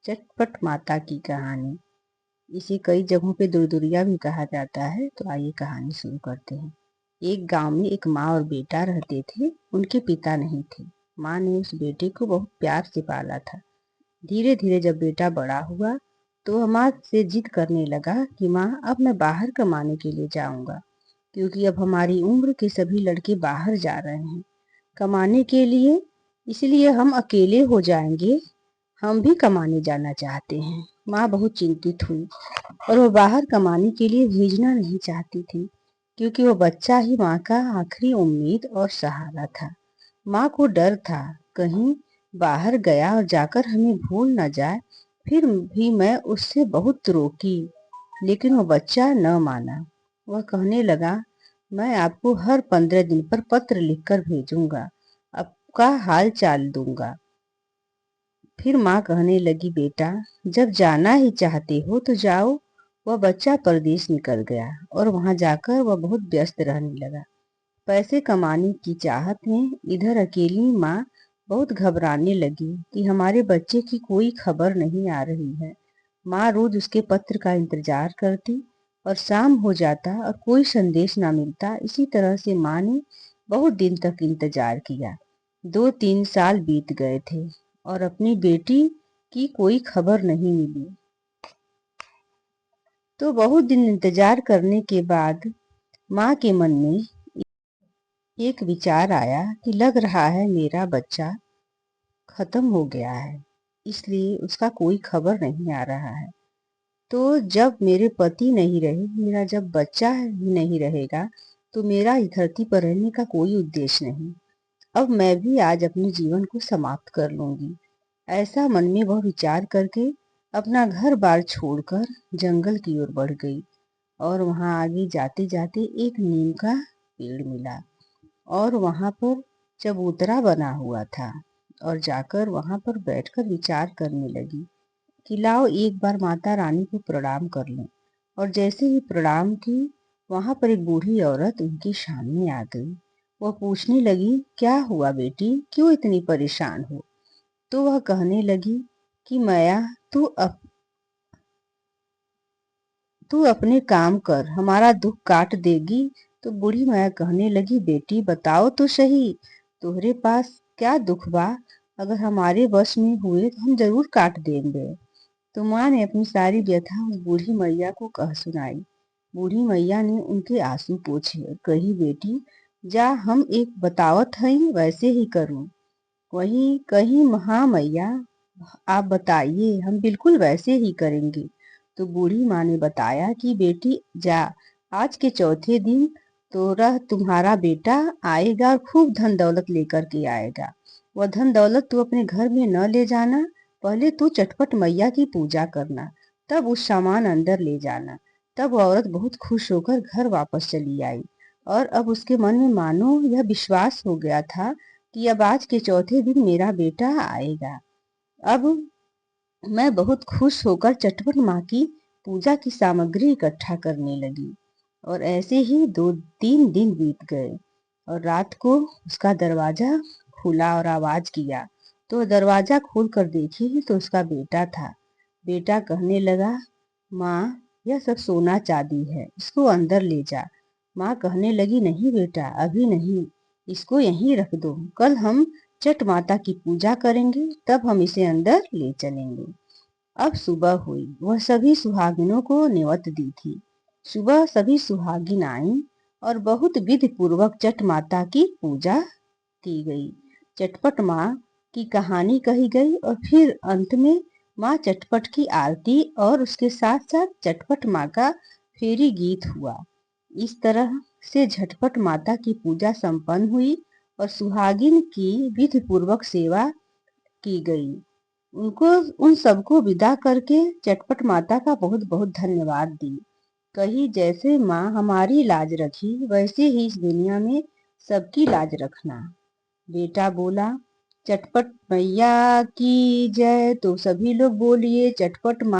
चटपट माता की कहानी। इसे कई जगहों पे दुरदुरिया भी कहा जाता है। तो आइए कहानी शुरू करते हैं। एक गांव में एक माँ और बेटा रहते थे। उनके पिता नहीं थे। माँ ने उस बेटे को बहुत प्यार से पाला था। धीरे धीरे जब बेटा बड़ा हुआ तो वह माँ से जिद करने लगा कि माँ, अब मैं बाहर कमाने के लिए जाऊंगा, क्योंकि अब हमारी उम्र के सभी लड़के बाहर जा रहे हैं कमाने के लिए, इसलिए हम अकेले हो जाएंगे। हम भी कमाने जाना चाहते हैं। माँ बहुत चिंतित हुई और वो बाहर कमाने के लिए भेजना नहीं चाहती थी, क्योंकि वो बच्चा ही माँ का आखिरी उम्मीद और सहारा था। माँ को डर था, कहीं बाहर गया और जाकर हमें भूल न जाए। फिर भी मैं उससे बहुत रोकी, लेकिन वो बच्चा न माना। वह कहने लगा, मैं आपको हर 15 दिन पर पत्र लिखकर भेजूंगा, आपका हाल चाल दूंगा। फिर माँ कहने लगी, बेटा, जब जाना ही चाहते हो तो जाओ। वह बच्चा परदेश निकल गया और वहां जाकर वह बहुत व्यस्त रहने लगा, पैसे कमाने की चाहत में। इधर अकेली माँ बहुत घबराने लगी कि हमारे बच्चे की कोई खबर नहीं आ रही है। माँ रोज उसके पत्र का इंतजार करती और शाम हो जाता और कोई संदेश ना मिलता। इसी तरह से माँ ने बहुत दिन तक इंतजार किया। 2-3 साल बीत गए थे और अपनी बेटी की कोई खबर नहीं मिली। तो बहुत दिन इंतजार करने के बाद माँ के मन में एक विचार आया कि लग रहा है मेरा बच्चा खत्म हो गया है, इसलिए उसका कोई खबर नहीं आ रहा है। तो जब मेरे पति नहीं रहे, मेरा जब बच्चा ही नहीं रहेगा, तो मेरा इस धरती पर रहने का कोई उद्देश्य नहीं। अब मैं भी आज अपने जीवन को समाप्त कर लूंगी। ऐसा मन में वह विचार करके अपना घर बार छोड़कर जंगल की ओर बढ़ गई। और वहां आगे जाते जाते एक नीम का पेड़ मिला और वहां पर चबूतरा बना हुआ था। और जाकर वहां पर बैठकर विचार करने लगी कि लाओ एक बार माता रानी को प्रणाम कर लूं। और जैसे ही प्रणाम की, वहां पर एक बूढ़ी औरत उनके सामने आ गई। वह पूछने लगी, क्या हुआ बेटी, क्यों इतनी परेशान हो? तो वह कहने लगी कि मैया, तू अपने काम कर, हमारा दुख काट देगी। तो बूढ़ी माया कहने लगी, बेटी बताओ तो सही, तुम्हारे पास क्या दुख बा? अगर हमारे वश में हुए तो हम जरूर काट देंगे। तो माँ ने अपनी सारी व्यथा उस बूढ़ी मैया को कह सुनाई। बूढ़ी मैया ने उनके आंसू पोंछे और कही, बेटी जा, हम एक बतावत हई वैसे ही करूं। वही कही, हाँ मैया, आप बताइए, हम बिल्कुल वैसे ही करेंगे। तो बूढ़ी माँ ने बताया कि बेटी जा, आज के चौथे दिन तुम्हारा बेटा आएगा और खूब धन दौलत लेकर के आएगा। वह धन दौलत तू अपने घर में न ले जाना, पहले तू चटपट मैया की पूजा करना, तब उस सामान अंदर ले जाना। तब वह औरत बहुत खुश होकर घर वापस चली आई। और अब उसके मन में मानो यह विश्वास हो गया था कि अब आज के चौथे दिन मेरा बेटा आएगा। अब मैं बहुत खुश होकर चटपट माँ की पूजा की सामग्री इकट्ठा करने लगी। और ऐसे ही 2-3 दिन बीत गए और रात को उसका दरवाजा खुला और आवाज किया। तो दरवाजा खोल कर देखी तो उसका बेटा था। बेटा कहने लगा, माँ, यह सब सोना चांदी है, इसको अंदर ले जा। माँ कहने लगी, नहीं बेटा, अभी नहीं, इसको यहीं रख दो, कल हम छठ माता की पूजा करेंगे, तब हम इसे अंदर ले चलेंगे। अब सुबह हुई, वह सभी सुहागिनों को न्योत दी थी। सुबह सभी सुहागिन आई और बहुत विधि पूर्वक छठ माता की पूजा की गई। चटपट माँ की कहानी कही गई और फिर अंत में माँ चटपट की आरती और उसके साथ साथ चटपट माँ का फेरी गीत हुआ। इस तरह से झटपट माता की पूजा संपन्न हुई और सुहागिन की विधि पूर्वक सेवा की गई। उनको उन सबको विदा करके चटपट माता का बहुत बहुत धन्यवाद दी। कही, जैसे माँ हमारी लाज रखी, वैसे ही इस दुनिया में सबकी लाज रखना। बेटा बोला, चटपट मैया की जय। तो सभी लोग बोलिए, चटपट माँ